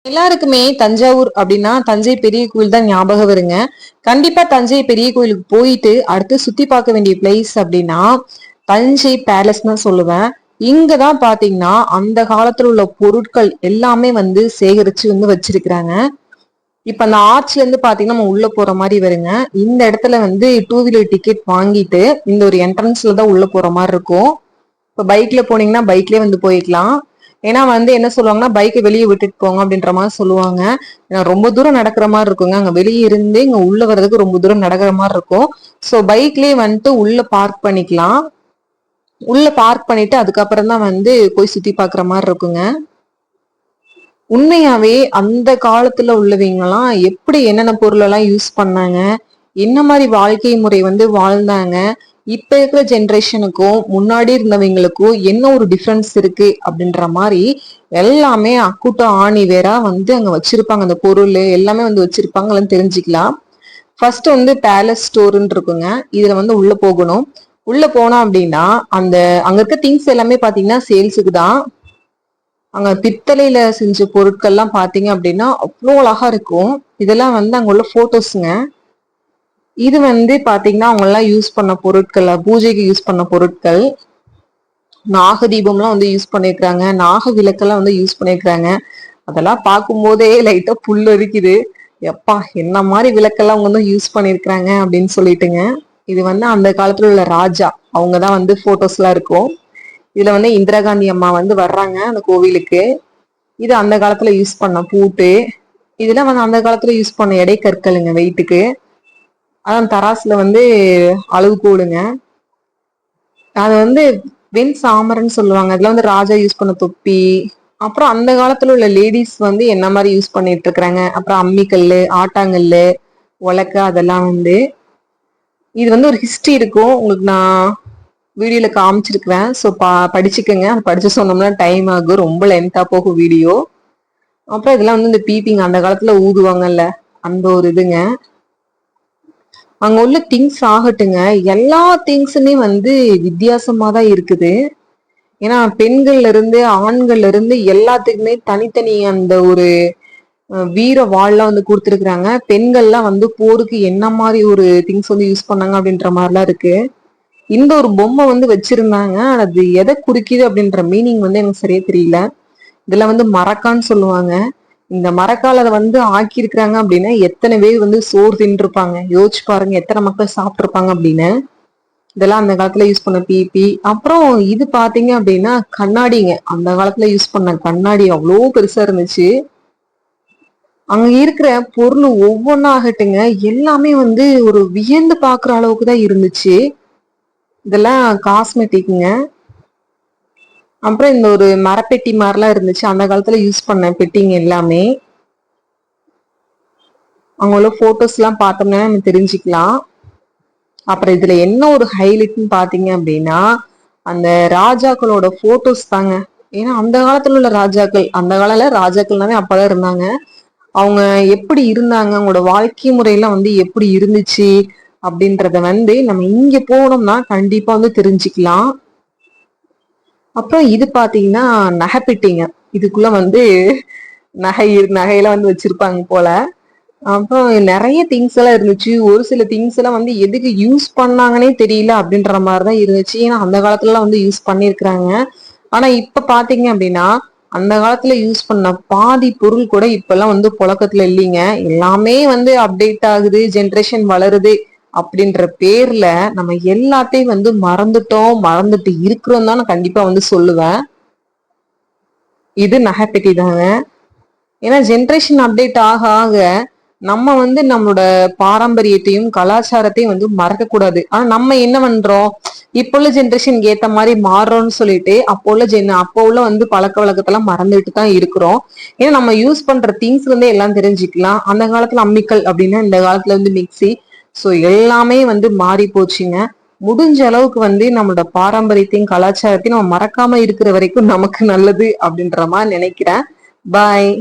எல்லாருக்குமே தஞ்சாவூர் அப்படின்னா தஞ்சை பெரிய கோயில் தான் ஞாபகம் வருங்க. கண்டிப்பா தஞ்சை பெரிய கோயிலுக்கு போயிட்டு அடுத்து சுத்தி பார்க்க வேண்டிய பிளேஸ் அப்படின்னா தஞ்சை பேலஸ் தான் சொல்லுவேன். இங்கதான் பாத்தீங்கன்னா அந்த காலத்துல உள்ள பொருட்கள் எல்லாமே சேகரிச்சு வச்சிருக்கிறாங்க. இப்ப அந்த ஆர்ச்ல இருந்து பாத்தீங்கன்னா நம்ம உள்ள போற மாதிரி வருங்க. இந்த இடத்துல 2 வீலர் டிக்கெட் வாங்கிட்டு இந்த ஒரு என்ட்ரன்ஸ்ல தான் உள்ள போற மாதிரி இருக்கும். இப்ப பைக்ல போனீங்கன்னா பைக்லயே போய்க்கலாம். ஏன்னா என்ன சொல்லுவாங்கன்னா பைக்கை வெளியே விட்டுட்டு போங்க அப்படின்ற மாதிரி சொல்லுவாங்க. ஏன்னா ரொம்ப தூரம் நடக்கிற மாதிரி இருக்குங்க. அங்க வெளியே இருந்து இங்க உள்ள வர்றதுக்கு ரொம்ப தூரம் நடக்கிற மாதிரி இருக்கும். சோ பைக்லயே உள்ள பார்க் பண்ணிக்கலாம். உள்ள பார்க் பண்ணிட்டு அதுக்கப்புறம் தான் போய் சுத்தி பாக்குற மாதிரி இருக்குங்க. உண்மையாவே அந்த காலத்துல உள்ளவங்க எல்லாம் எப்படி என்னென்ன பொருள் எல்லாம் யூஸ் பண்ணாங்க, என்ன மாதிரி வாழ்க்கை முறை வாழ்ந்தாங்க, இப்ப இருக்கிற ஜென்ரேஷனுக்கும் முன்னாடி இருந்தவங்களுக்கும் என்ன ஒரு டிஃபரன்ஸ் இருக்கு அப்படின்ற மாதிரி எல்லாமே அக்குட்டம் ஆணி வேறா அங்க வச்சிருப்பாங்க. அந்த பொருள் எல்லாமே வச்சிருப்பாங்க, தெரிஞ்சுக்கலாம். ஃபர்ஸ்ட் பேலஸ் ஸ்டோர்ன்னு இருக்குங்க. இதுல உள்ள போகணும். உள்ள போனோம் அப்படின்னா அங்க இருக்க திங்ஸ் எல்லாமே பாத்தீங்கன்னா சேல்ஸுக்கு தான். அங்க பித்தளையில செஞ்ச பொருட்கள் எல்லாம் பாத்தீங்க அப்படின்னா அவ்வளோ அழகா இருக்கும். இதெல்லாம் அங்க உள்ள போட்டோஸ்ங்க. இது பாத்தீங்கன்னா அவங்க எல்லாம் யூஸ் பண்ண பொருட்கள், பூஜைக்கு யூஸ் பண்ண பொருட்கள். நாக தீபம்லாம் யூஸ் பண்ணிருக்காங்க. நாக விளக்கெல்லாம் யூஸ் பண்ணிருக்காங்க. அதெல்லாம் பார்க்கும் போதே லைட்டா புல் இருக்குது. எப்பா என்ன மாதிரி விளக்கெல்லாம் அவங்க யூஸ் பண்ணிருக்கிறாங்க அப்படின்னு சொல்லிட்டுங்க. இது அந்த காலத்துல உள்ள ராஜா அவங்கதான் போட்டோஸ் எல்லாம் இருக்கும். இதுல இந்திரா காந்தி அம்மா வர்றாங்க அந்த கோவிலுக்கு. இது அந்த காலத்துல யூஸ் பண்ண பூட்டு. இதெல்லாம் அந்த காலத்துல யூஸ் பண்ண எடை கற்களுங்க வெயிட்டுக்கு. அதான் தராசுல அளவு கூடுங்க. அது வெண் சாமரன்னு சொல்லுவாங்க. அதுல ராஜா யூஸ் பண்ண தொப்பி. அப்புறம் அந்த காலத்துல உள்ள லேடிஸ் என்ன மாதிரி யூஸ் பண்ணிட்டு இருக்கிறாங்க. அப்புறம் அம்மிக்கல்லு, ஆட்டாங்கல்லு, உலக்க அதெல்லாம் இது ஒரு ஹிஸ்டரி இருக்கும். உங்களுக்கு நான் வீடியோல காமிச்சிருக்கிறேன். ஸோ படிச்சுக்கோங்க. படிச்சு சொன்னோம்னா டைம் ஆகும், ரொம்ப லென்த்தா போகும் வீடியோ. அப்புறம் இதெல்லாம் இந்த பீப்பிங் அந்த காலத்துல ஊதுவாங்கல்ல, அந்த ஒரு இதுங்க. அங்க உள்ள திங்ஸ் ஆகட்டுங்க, எல்லா திங்ஸுமே வித்தியாசமா தான் இருக்குது. ஏன்னா பெண்கள்ல இருந்து ஆண்கள்ல இருந்து எல்லாத்துக்குமே தனித்தனி அந்த ஒரு வீர வாழ்லாம் கொடுத்துருக்குறாங்க. பெண்கள்லாம் போருக்கு என்ன மாதிரி ஒரு திங்ஸ் யூஸ் பண்ணாங்க அப்படின்ற மாதிரிலாம் இருக்கு. இந்த ஒரு பொம்மை வச்சிருந்தாங்க. அது எதை குறிக்குது அப்படின்ற மீனிங் எனக்கு சரியா தெரியல. இதுல மரக்கான்னு சொல்லுவாங்க. இந்த மரக்கால ஆக்கி இருக்கிறாங்க அப்படின்னா எத்தனை பேர் சோறு தின்றுருப்பாங்க. யோசிச்சு பாருங்க எத்தனை மக்கள் சாப்பிட்டுருப்பாங்க அப்படின்னு. இதெல்லாம் அந்த காலத்துல யூஸ் பண்ண பிபி. அப்புறம் இது பாத்தீங்க அப்படின்னா கண்ணாடிங்க. அந்த காலத்துல யூஸ் பண்ண கண்ணாடி அவ்வளோ பெருசா இருந்துச்சு. அங்க இருக்கிற பொருள் ஒவ்வொன்னாகட்டுங்க எல்லாமே ஒரு வியந்து பாக்குற அளவுக்கு தான் இருந்துச்சு. இதெல்லாம் காஸ்மெட்டிக்ங்க. அப்புறம் இந்த ஒரு மரப்பெட்டி மாதிரிலாம் இருந்துச்சு. அந்த காலத்துல யூஸ் பண்ண பெட்டிங்க எல்லாமே. அவங்களோட போட்டோஸ் எல்லாம் பார்த்தோம்னா நம்ம தெரிஞ்சுக்கலாம். அப்புறம் இதுல என்ன ஒரு ஹைலைட்னு பாத்தீங்க அப்படின்னா அந்த ராஜாக்களோட போட்டோஸ் தாங்க. ஏன்னா அந்த காலத்துல உள்ள ராஜாக்கள், அந்த காலத்துல ராஜாக்கள்னாவே அப்பதான் இருந்தாங்க. அவங்க எப்படி இருந்தாங்க, அவங்களோட வாழ்க்கை முறையெல்லாம் எப்படி இருந்துச்சு அப்படின்றத நம்ம இங்க போனோம்னா கண்டிப்பா தெரிஞ்சுக்கலாம். அப்புறம் இது பாத்தீங்கன்னா நகைப்பெட்டிங்க. இதுக்குள்ள நகையெல்லாம் வச்சிருப்பாங்க போல. அப்புறம் நிறைய திங்ஸ் எல்லாம் இருந்துச்சு. ஒரு சில திங்ஸ் எல்லாம் எதுக்கு யூஸ் பண்ணாங்கன்னே தெரியல அப்படின்ற மாதிரிதான் இருந்துச்சு. ஏன்னா அந்த காலத்துல எல்லாம் யூஸ் பண்ணிருக்கிறாங்க. ஆனா இப்ப பாத்தீங்க அப்படின்னா அந்த காலத்துல யூஸ் பண்ண பாதி பொருள் கூட இப்ப எல்லாம் புழக்கத்துல இல்லைங்க. எல்லாமே அப்டேட் ஆகுது, ஜென்ரேஷன் வளருது அப்படின்ற பேர்ல நம்ம எல்லாத்தையும் மறந்துட்டோம், மறந்துட்டு இருக்கிறோம் தான் நான் கண்டிப்பா சொல்லுவேன். இது நகைப்பெட்டி தாங்க. ஏன்னா ஜென்ரேஷன் அப்டேட் ஆக ஆக நம்ம நம்மளோட பாரம்பரியத்தையும் கலாச்சாரத்தையும் மறக்க கூடாது. ஆனா நம்ம என்ன பண்றோம், இப்ப உள்ள ஜென்ரேஷனுக்கு ஏத்த மாதிரி மாறுறோம்னு சொல்லிட்டு அப்போ உள்ள பழக்க வழக்கத்தெல்லாம் மறந்துட்டு தான் இருக்கிறோம். ஏன்னா நம்ம யூஸ் பண்ற திங்ஸ் எல்லாம் தெரிஞ்சுக்கலாம். அந்த காலத்துல அம்மிக்கல் அப்படின்னா இந்த காலத்துல மிக்சி. சோ எல்லாமே மாறி போச்சுங்க. முடிஞ்ச அளவுக்கு நம்மளோட பாரம்பரியத்தையும் கலாச்சாரத்தையும் நம்ம மறக்காம இருக்கிற வரைக்கும் நமக்கு நல்லது அப்படின்ற மாதிரி நினைக்கிறேன். பாய்.